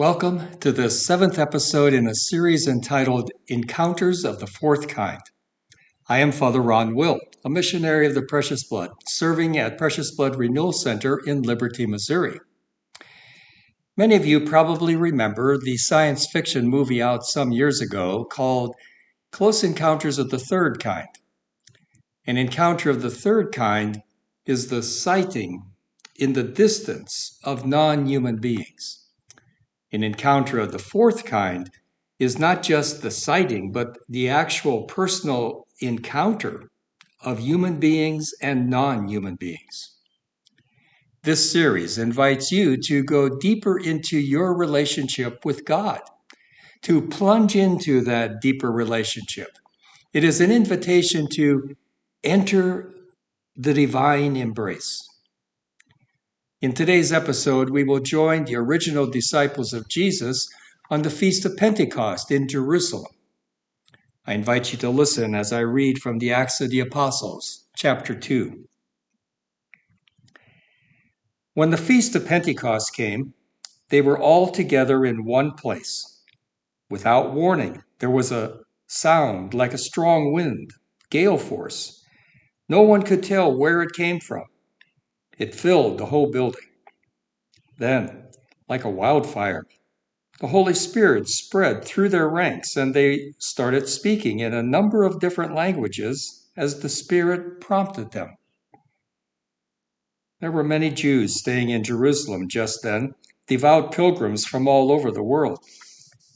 Welcome to the seventh episode in a series entitled Encounters of the Fourth Kind. I am Father Ron Will, a missionary of the Precious Blood, serving at Precious Blood Renewal Center in Liberty, Missouri. Many of you probably remember the science fiction movie out some years ago called Close Encounters of the Third Kind. An encounter of the third kind is the sighting in the distance of non-human beings. An encounter of the fourth kind is not just the sighting, but the actual personal encounter of human beings and non-human beings. This series invites you to go deeper into your relationship with God, to plunge into that deeper relationship. It is an invitation to enter the divine embrace. In today's episode, we will join the original disciples of Jesus on the Feast of Pentecost in Jerusalem. I invite you to listen as I read from the Acts of the Apostles, chapter 2. When the Feast of Pentecost came, they were all together in one place. Without warning, there was a sound like a strong wind, gale force. No one could tell where it came from. It filled the whole building. Then, like a wildfire, the Holy Spirit spread through their ranks, and they started speaking in a number of different languages as the Spirit prompted them. There were many Jews staying in Jerusalem just then, devout pilgrims from all over the world.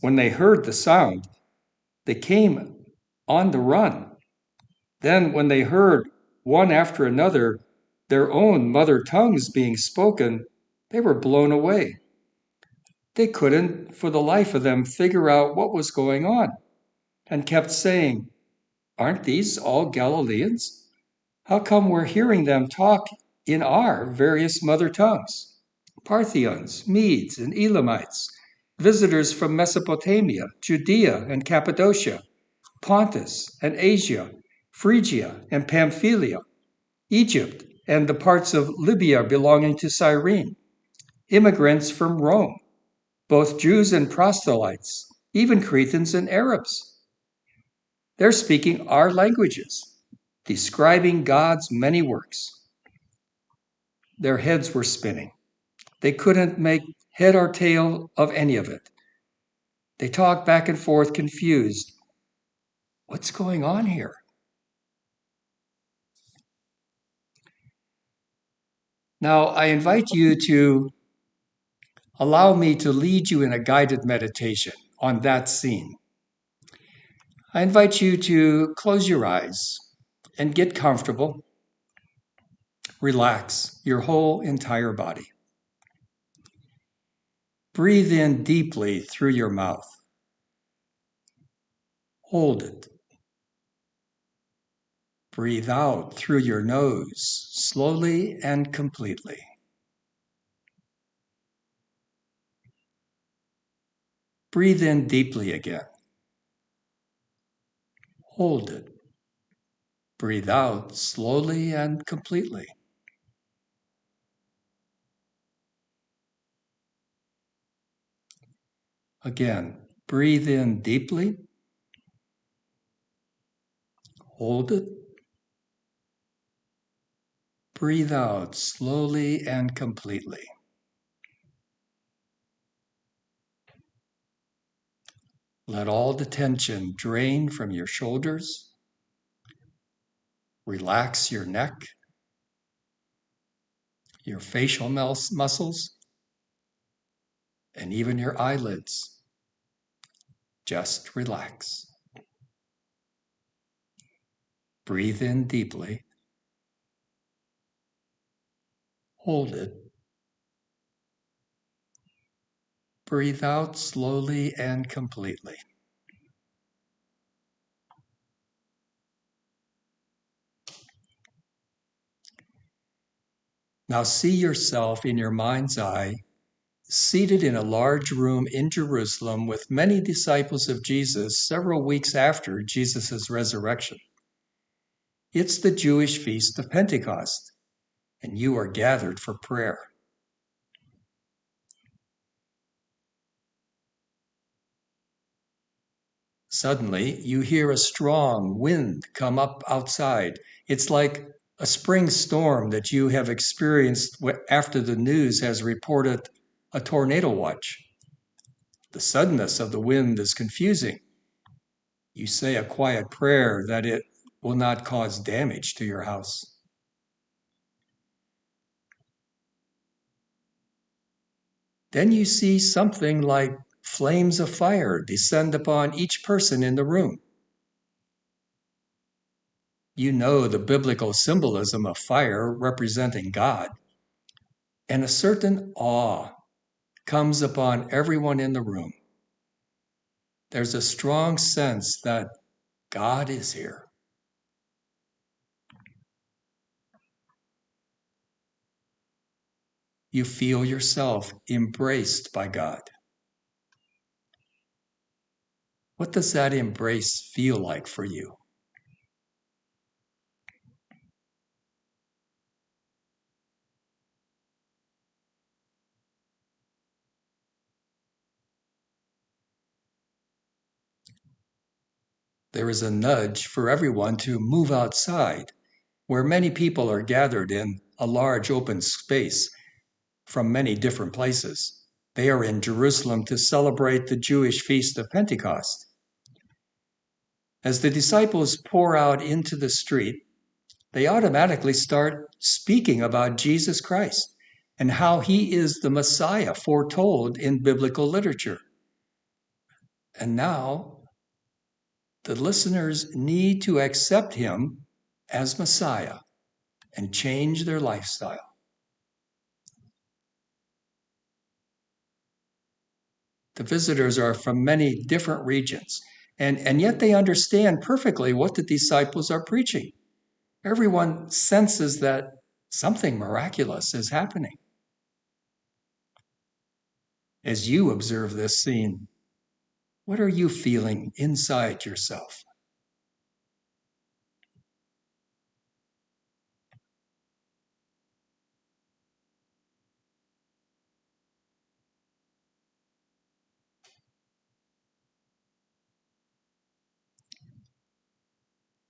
When they heard the sound, they came on the run. Then, when they heard one after another their own mother tongues being spoken, they were blown away. They couldn't, for the life of them, figure out what was going on and kept saying, "Aren't these all Galileans? How come we're hearing them talk in our various mother tongues? Parthians, Medes, and Elamites, visitors from Mesopotamia, Judea and Cappadocia, Pontus and Asia, Phrygia and Pamphylia, Egypt and the parts of Libya belonging to Cyrene, immigrants from Rome, both Jews and proselytes, even Cretans and Arabs. They're speaking our languages, describing God's many works." Their heads were spinning. They couldn't make head or tail of any of it. They talked back and forth, confused. What's going on here? Now, I invite you to allow me to lead you in a guided meditation on that scene. I invite you to close your eyes and get comfortable. Relax your whole entire body. Breathe in deeply through your mouth. Hold it. Breathe out through your nose, slowly and completely. Breathe in deeply again. Hold it. Breathe out slowly and completely. Again, breathe in deeply. Hold it. Breathe out slowly and completely. Let all the tension drain from your shoulders. Relax your neck, your facial muscles, and even your eyelids. Just relax. Breathe in deeply. Hold it. Breathe out slowly and completely. Now see yourself in your mind's eye, seated in a large room in Jerusalem with many disciples of Jesus several weeks after Jesus' resurrection. It's the Jewish Feast of Pentecost, and you are gathered for prayer. Suddenly, you hear a strong wind come up outside. It's like a spring storm that you have experienced after the news has reported a tornado watch. The suddenness of the wind is confusing. You say a quiet prayer that it will not cause damage to your house. Then you see something like flames of fire descend upon each person in the room. You know the biblical symbolism of fire representing God, and a certain awe comes upon everyone in the room. There's a strong sense that God is here. You feel yourself embraced by God. What does that embrace feel like for you? There is a nudge for everyone to move outside, where many people are gathered in a large open space from many different places. They are in Jerusalem to celebrate the Jewish Feast of Pentecost. As the disciples pour out into the street, they automatically start speaking about Jesus Christ and how he is the Messiah foretold in biblical literature. And now the listeners need to accept him as Messiah and change their lifestyle. The visitors are from many different regions, and yet they understand perfectly what the disciples are preaching. Everyone senses that something miraculous is happening. As you observe this scene, what are you feeling inside yourself?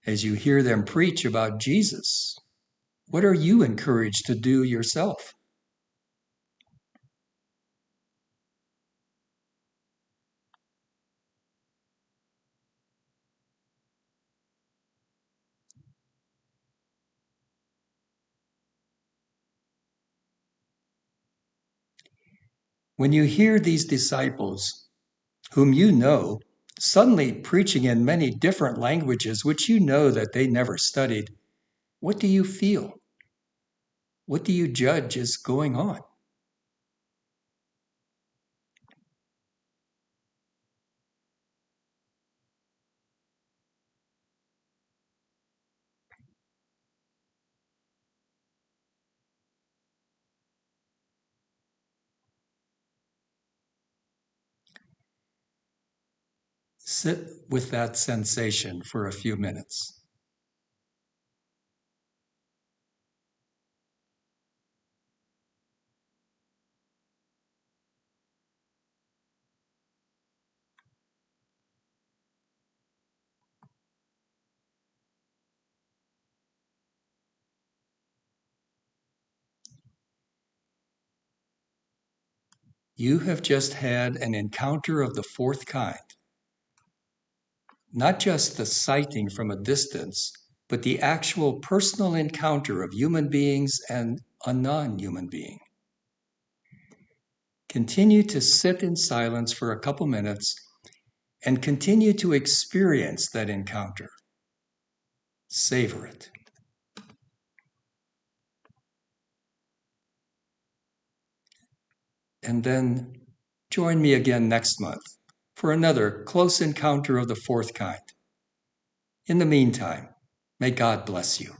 As you hear them preach about Jesus, what are you encouraged to do yourself? When you hear these disciples, whom you know, suddenly preaching in many different languages which you know that they never studied, what do you feel? What do you judge is going on? Sit with that sensation for a few minutes. You have just had an encounter of the fourth kind, not just the sighting from a distance, but the actual personal encounter of human beings and a non human being. Continue to sit in silence for a couple minutes and continue to experience that encounter. Savor it. And then join me again next month for another close encounter of the fourth kind. In the meantime, may God bless you.